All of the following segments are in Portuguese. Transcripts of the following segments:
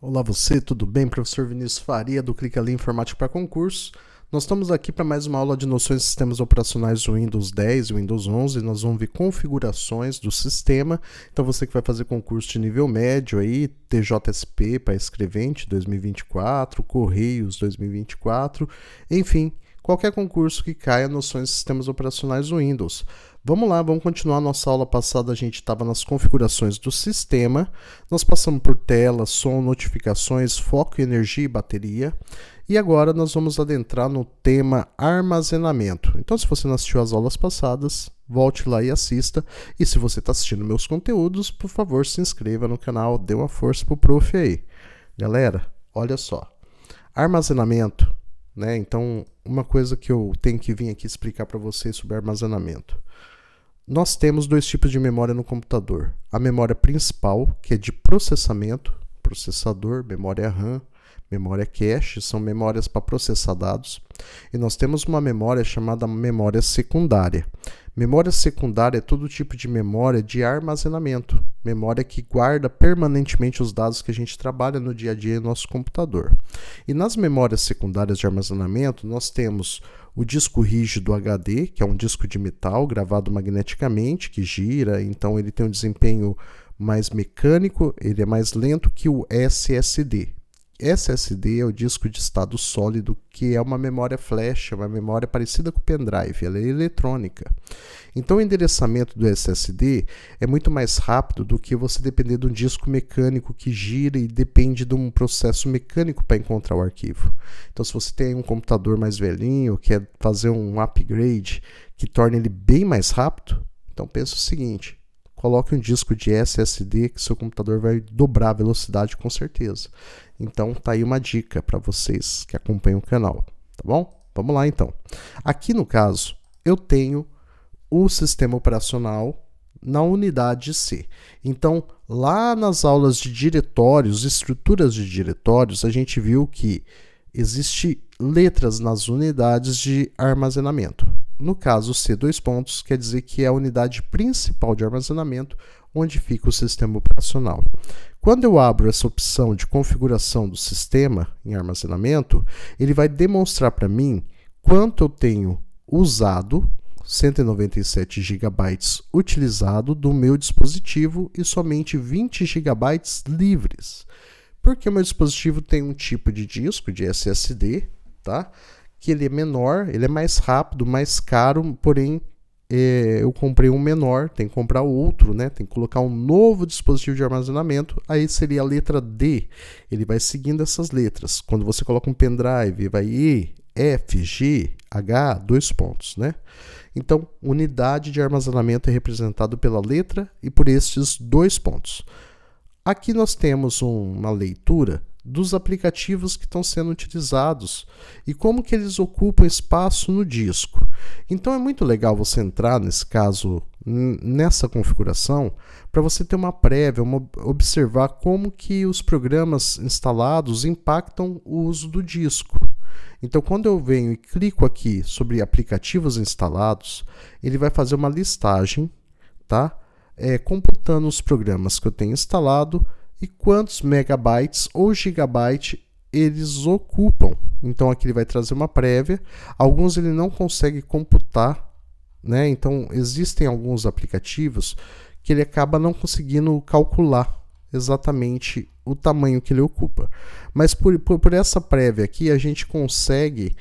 Olá você, tudo bem? Professor Vinícius Faria do Clica Ali Informática para Concurso. Nós estamos aqui para mais uma aula de noções de sistemas operacionais do Windows 10 e Windows 11. Nós vamos ver configurações do sistema. Então você que vai fazer concurso de nível médio aí, TJSP para escrevente 2024, Correios 2024, enfim, qualquer concurso que caia noções de sistemas operacionais do Windows. Vamos lá, vamos continuar. Nossa aula passada a gente estava nas configurações do sistema. Nós passamos por tela, som, notificações, foco, energia e bateria. E agora nós vamos adentrar no tema armazenamento. Então, se você não assistiu às aulas passadas, volte lá e assista. E se você está assistindo meus conteúdos, por favor, se inscreva no canal, dê uma força pro prof aí. Galera, olha só. Armazenamento, né? Então, uma coisa que eu tenho que vir aqui explicar para vocês sobre armazenamento. Nós temos dois tipos de memória no computador. A memória principal, que é de processamento, processador, memória RAM, memória cache, são memórias para processar dados. E nós temos uma memória chamada memória secundária. Memória secundária é todo tipo de memória de armazenamento, memória que guarda permanentemente os dados que a gente trabalha no dia a dia no nosso computador. E nas memórias secundárias de armazenamento, nós temos o disco rígido HD, que é um disco de metal gravado magneticamente, que gira, então ele tem um desempenho mais mecânico, ele é mais lento que o SSD. SSD é o disco de estado sólido, que é uma memória flash, uma memória parecida com o pendrive, ela é eletrônica. Então o endereçamento do SSD é muito mais rápido do que você depender de um disco mecânico que gira e depende de um processo mecânico para encontrar o arquivo. Então se você tem um computador mais velhinho, quer fazer um upgrade que torne ele bem mais rápido, então pensa o seguinte: coloque um disco de SSD que seu computador vai dobrar a velocidade com certeza. Então tá aí uma dica para vocês que acompanham o canal, tá bom? Vamos lá então. Aqui no caso, eu tenho o sistema operacional na unidade C. Então, lá nas aulas de diretórios, estruturas de diretórios, a gente viu que existe letras nas unidades de armazenamento. No caso, C, dois pontos, quer dizer que é a unidade principal de armazenamento, onde fica o sistema operacional. Quando eu abro essa opção de configuração do sistema em armazenamento, ele vai demonstrar para mim quanto eu tenho usado, 197 GB utilizado do meu dispositivo e somente 20 GB livres. Porque o meu dispositivo tem um tipo de disco, de SSD, tá? Que ele é menor, ele é mais rápido, mais caro, porém eu comprei um menor, tem que comprar outro, né? Tem que colocar um novo dispositivo de armazenamento, aí seria a letra D. Ele vai seguindo essas letras. Quando você coloca um pendrive, vai E, F, G, H, dois pontos, né? Então, unidade de armazenamento é representado pela letra e por estes dois pontos. Aqui nós temos uma leitura dos aplicativos que estão sendo utilizados e como que eles ocupam espaço no disco. Então é muito legal você entrar, nesse caso, nessa configuração, para você ter uma prévia, observar como que os programas instalados impactam o uso do disco. Então quando eu venho e clico aqui sobre aplicativos instalados, ele vai fazer uma listagem, tá? Computando os programas que eu tenho instalado e quantos megabytes ou gigabytes eles ocupam. Então aqui ele vai trazer uma prévia. Alguns ele não consegue computar, né? Então existem alguns aplicativos que ele acaba não conseguindo calcular exatamente o tamanho que ele ocupa. Mas por essa prévia aqui a gente consegue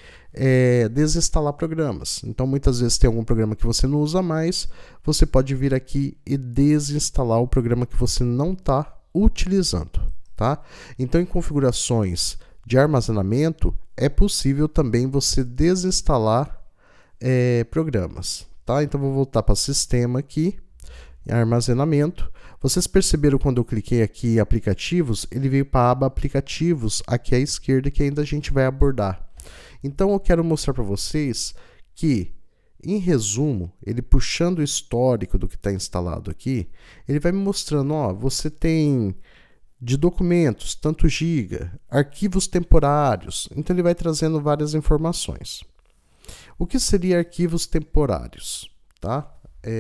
desinstalar programas. Então muitas vezes tem algum programa que você não usa mais, você pode vir aqui e desinstalar o programa que você não está utilizando, tá? Então em configurações de armazenamento é possível também você desinstalar programas, tá? Então vou voltar para sistema aqui, armazenamento. Vocês perceberam quando eu cliquei aqui em aplicativos, ele veio para a aba aplicativos aqui à esquerda, que ainda a gente vai abordar. Então eu quero mostrar para vocês que, em resumo, ele puxando o histórico do que está instalado aqui, ele vai me mostrando, ó, você tem de documentos, tanto giga, arquivos temporários, então ele vai trazendo várias informações. O que seria arquivos temporários, tá?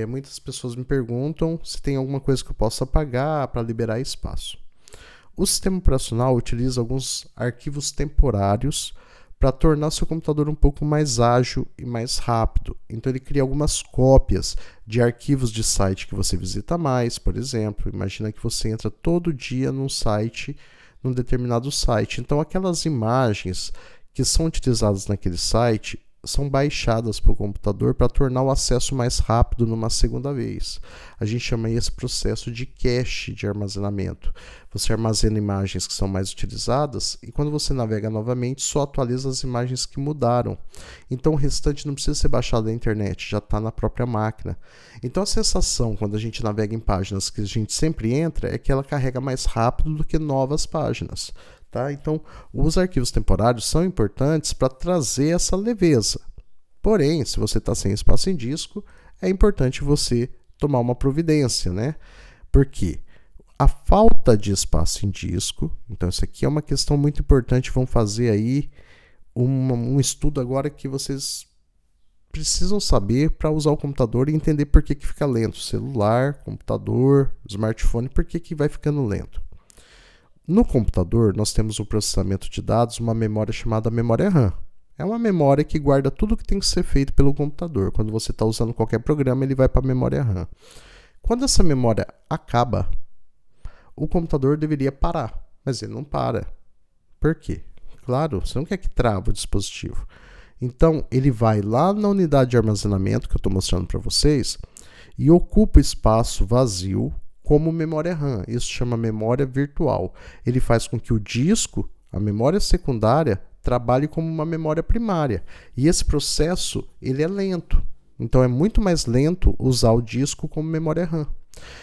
Muitas pessoas me perguntam se tem alguma coisa que eu possa apagar para liberar espaço. o sistema operacional utiliza alguns arquivos temporários para tornar seu computador um pouco mais ágil e mais rápido. Então ele cria algumas cópias de arquivos de site que você visita mais, por exemplo. Imagina que você entra todo dia num site, num determinado site. Então aquelas imagens que são utilizadas naquele site são baixadas para o computador para tornar o acesso mais rápido numa segunda vez. A gente chama esse processo de cache de armazenamento. Você armazena imagens que são mais utilizadas e quando você navega novamente só atualiza as imagens que mudaram. Então o restante não precisa ser baixado da internet, já está na própria máquina. Então a sensação quando a gente navega em páginas que a gente sempre entra é que ela carrega mais rápido do que novas páginas. Tá? Então, os arquivos temporários são importantes para trazer essa leveza. Porém, se você está sem espaço em disco, é importante você tomar uma providência, né? Porque a falta de espaço em disco, então isso aqui é uma questão muito importante, vão fazer aí um estudo agora que vocês precisam saber para usar o computador e entender por que fica lento. Celular, computador, smartphone, por que vai ficando lento. No computador, nós temos o processamento de dados, uma memória chamada memória RAM. É uma memória que guarda tudo que tem que ser feito pelo computador. Quando você está usando qualquer programa, ele vai para a memória RAM. Quando essa memória acaba, o computador deveria parar, mas ele não para. Por quê? Claro, você não quer que trave o dispositivo. Então, ele vai lá na unidade de armazenamento, que eu estou mostrando para vocês, e ocupa espaço vazio como memória RAM. Isso chama memória virtual. Ele faz com que o disco, a memória secundária, trabalhe como uma memória primária. E esse processo ele é lento. Então é muito mais lento usar o disco como memória RAM.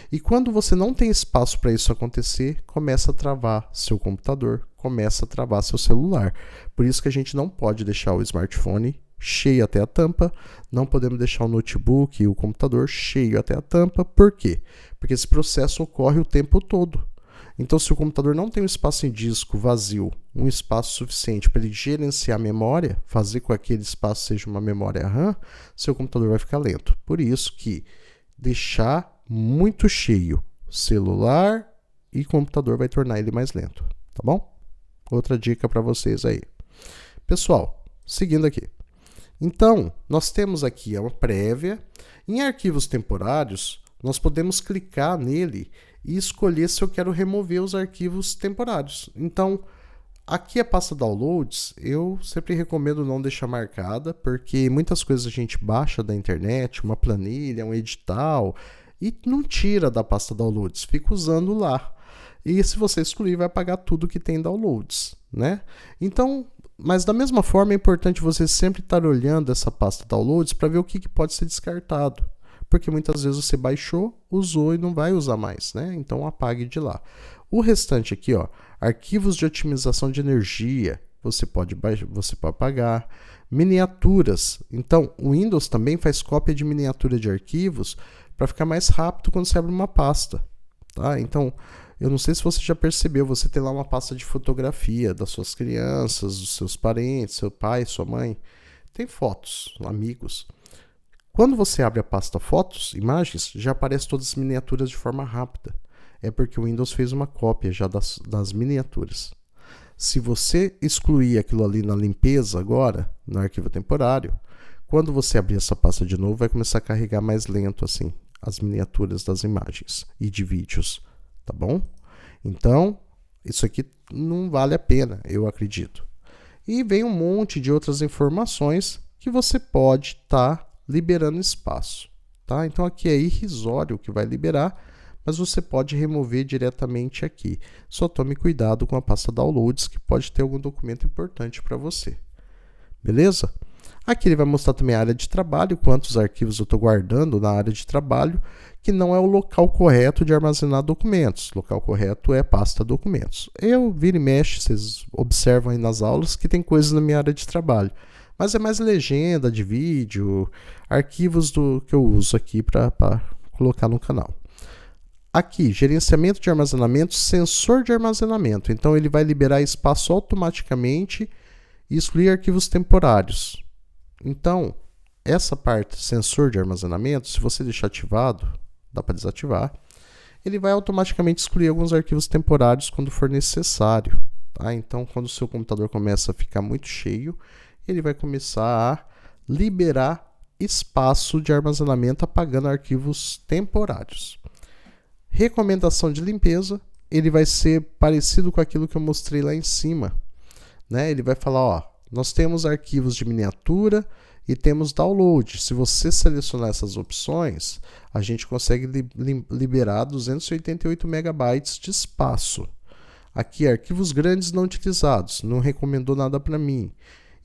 E quando você não tem espaço para isso acontecer, começa a travar seu computador, começa a travar seu celular. Por isso que a gente não pode deixar o smartphone cheio até a tampa, não podemos deixar o notebook e o computador cheio até a tampa. Por quê? Porque esse processo ocorre o tempo todo. Então, se o computador não tem um espaço em disco vazio, um espaço suficiente para ele gerenciar a memória, fazer com que aquele espaço seja uma memória RAM, seu computador vai ficar lento. Por isso que deixar muito cheio celular e computador vai tornar ele mais lento, tá bom? Outra dica para vocês aí. Pessoal, seguindo aqui. Então, nós temos aqui uma prévia. Em arquivos temporários, nós podemos clicar nele e escolher se eu quero remover os arquivos temporários. Então, aqui a pasta Downloads, eu sempre recomendo não deixar marcada, porque muitas coisas a gente baixa da internet, uma planilha, um edital, e não tira da pasta Downloads, fica usando lá. E se você excluir, vai apagar tudo que tem Downloads, né? Então, mas da mesma forma é importante você sempre estar olhando essa pasta Downloads para ver o que pode ser descartado. Porque muitas vezes você baixou, usou e não vai usar mais, né? Então apague de lá. O restante aqui, ó, arquivos de otimização de energia, você pode apagar. Miniaturas. Então, o Windows também faz cópia de miniatura de arquivos para ficar mais rápido quando você abre uma pasta, tá? Então, eu não sei se você já percebeu, você tem lá uma pasta de fotografia das suas crianças, dos seus parentes, seu pai, sua mãe. Tem fotos, amigos. Quando você abre a pasta Fotos, Imagens, já aparecem todas as miniaturas de forma rápida. É porque o Windows fez uma cópia já das miniaturas. Se você excluir aquilo ali na limpeza agora, no arquivo temporário, quando você abrir essa pasta de novo, vai começar a carregar mais lento assim as miniaturas das imagens e de vídeos, tá bom? Então, isso aqui não vale a pena, eu acredito. E vem um monte de outras informações que você pode estar liberando espaço, tá? Então aqui é irrisório o que vai liberar, mas você pode remover diretamente aqui. Só tome cuidado com a pasta Downloads, que pode ter algum documento importante para você. Beleza? Aqui ele vai mostrar também a área de trabalho, quantos arquivos eu estou guardando na área de trabalho, que não é o local correto de armazenar documentos. O local correto é pasta documentos. Eu viro e mexe, vocês observam aí nas aulas que tem coisas na minha área de trabalho. Mas é mais legenda de vídeo, arquivos que eu uso aqui para colocar no canal. Aqui, gerenciamento de armazenamento, sensor de armazenamento. Então, ele vai liberar espaço automaticamente e excluir arquivos temporários. Então, essa parte, sensor de armazenamento, se você deixar ativado, dá para desativar, ele vai automaticamente excluir alguns arquivos temporários quando for necessário. Tá? Então, quando o seu computador começa a ficar muito cheio, ele vai começar a liberar espaço de armazenamento apagando arquivos temporários. Recomendação de limpeza, ele vai ser parecido com aquilo que eu mostrei lá em cima. Né? Ele vai falar, ó, nós temos arquivos de miniatura e temos download. Se você selecionar essas opções, a gente consegue liberar 288 megabytes de espaço. Aqui, arquivos grandes não utilizados, não recomendou nada para mim.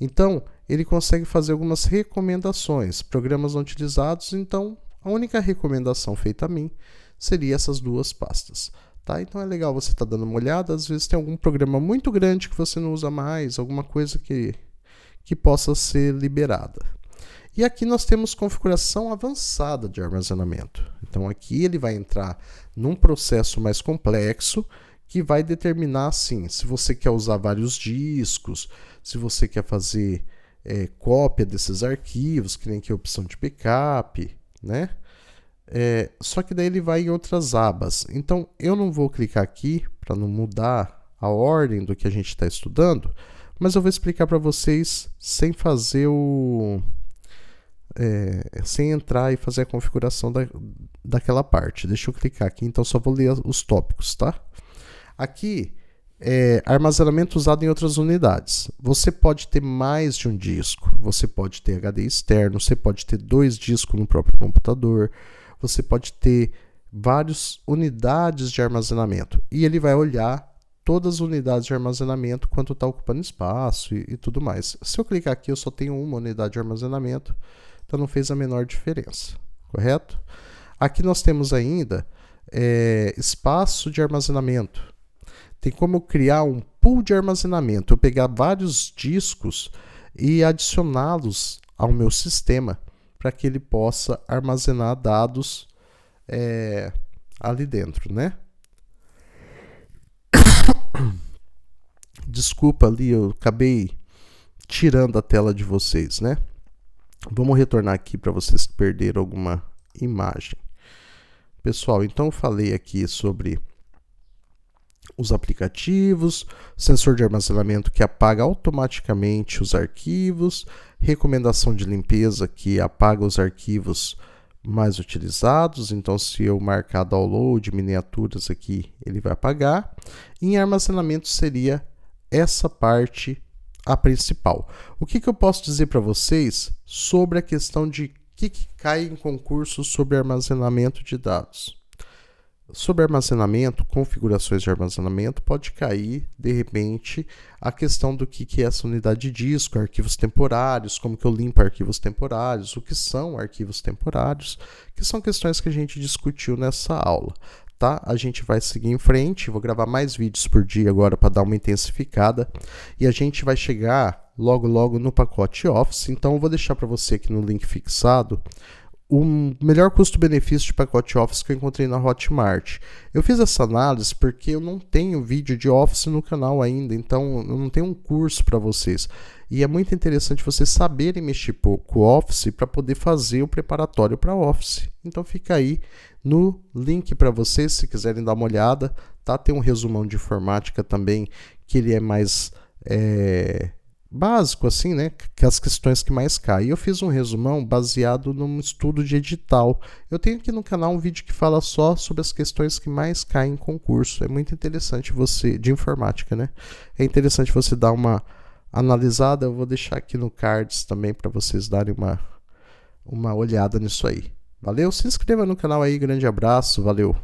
Então, ele consegue fazer algumas recomendações. Programas não utilizados, então, a única recomendação feita a mim seria essas duas pastas. Tá? Então é legal você estar dando uma olhada, às vezes tem algum programa muito grande que você não usa mais, alguma coisa que possa ser liberada. E aqui nós temos configuração avançada de armazenamento. Então aqui ele vai entrar num processo mais complexo, que vai determinar assim, se você quer usar vários discos, se você quer fazer cópia desses arquivos, que nem aqui a opção de backup, né? Só que daí ele vai em outras abas. Então eu não vou clicar aqui para não mudar a ordem do que a gente está estudando, mas eu vou explicar para vocês sem fazer sem entrar e fazer a configuração daquela parte. Deixa eu clicar aqui, então só vou ler os tópicos, tá? Aqui armazenamento usado em outras unidades. Você pode ter mais de um disco, você pode ter HD externo, você pode ter 2 discos no próprio computador, você pode ter várias unidades de armazenamento. E ele vai olhar todas as unidades de armazenamento, quanto está ocupando espaço e tudo mais. Se eu clicar aqui, eu só tenho uma unidade de armazenamento, então não fez a menor diferença, correto? Aqui nós temos ainda espaço de armazenamento. Tem como eu criar um pool de armazenamento, eu pegar vários discos e adicioná-los ao meu sistema para que ele possa armazenar dados ali dentro, né? Desculpa ali, eu acabei tirando a tela de vocês, né? Vamos retornar aqui para vocês que perderam alguma imagem. Pessoal, então eu falei aqui sobre os aplicativos, sensor de armazenamento que apaga automaticamente os arquivos, recomendação de limpeza que apaga os arquivos mais utilizados, então se eu marcar download, miniaturas aqui, ele vai apagar. E em armazenamento seria essa parte a principal. O que eu posso dizer para vocês sobre a questão de que cai em concurso sobre armazenamento de dados? Sobre armazenamento, configurações de armazenamento, pode cair, de repente, a questão do que é essa unidade de disco, arquivos temporários, como que eu limpo arquivos temporários, o que são arquivos temporários, que são questões que a gente discutiu nessa aula. Tá? A gente vai seguir em frente, vou gravar mais vídeos por dia agora para dar uma intensificada, e a gente vai chegar logo no pacote Office, então eu vou deixar para você aqui no link fixado o melhor custo-benefício de pacote Office que eu encontrei na Hotmart. Eu fiz essa análise porque eu não tenho vídeo de Office no canal ainda, então eu não tenho um curso para vocês. E é muito interessante vocês saberem mexer com o Office para poder fazer o preparatório para Office. Então fica aí no link para vocês, se quiserem dar uma olhada. Tá? Tem um resumão de informática também, que ele é mais básico, assim, né? Que as questões que mais caem. Eu fiz um resumão baseado num estudo de edital. Eu tenho aqui no canal um vídeo que fala só sobre as questões que mais caem em concurso. É muito interessante você, de informática, né? É interessante você dar uma analisada. Eu vou deixar aqui no cards também para vocês darem uma olhada nisso aí. Valeu? Se inscreva no canal aí. Grande abraço. Valeu.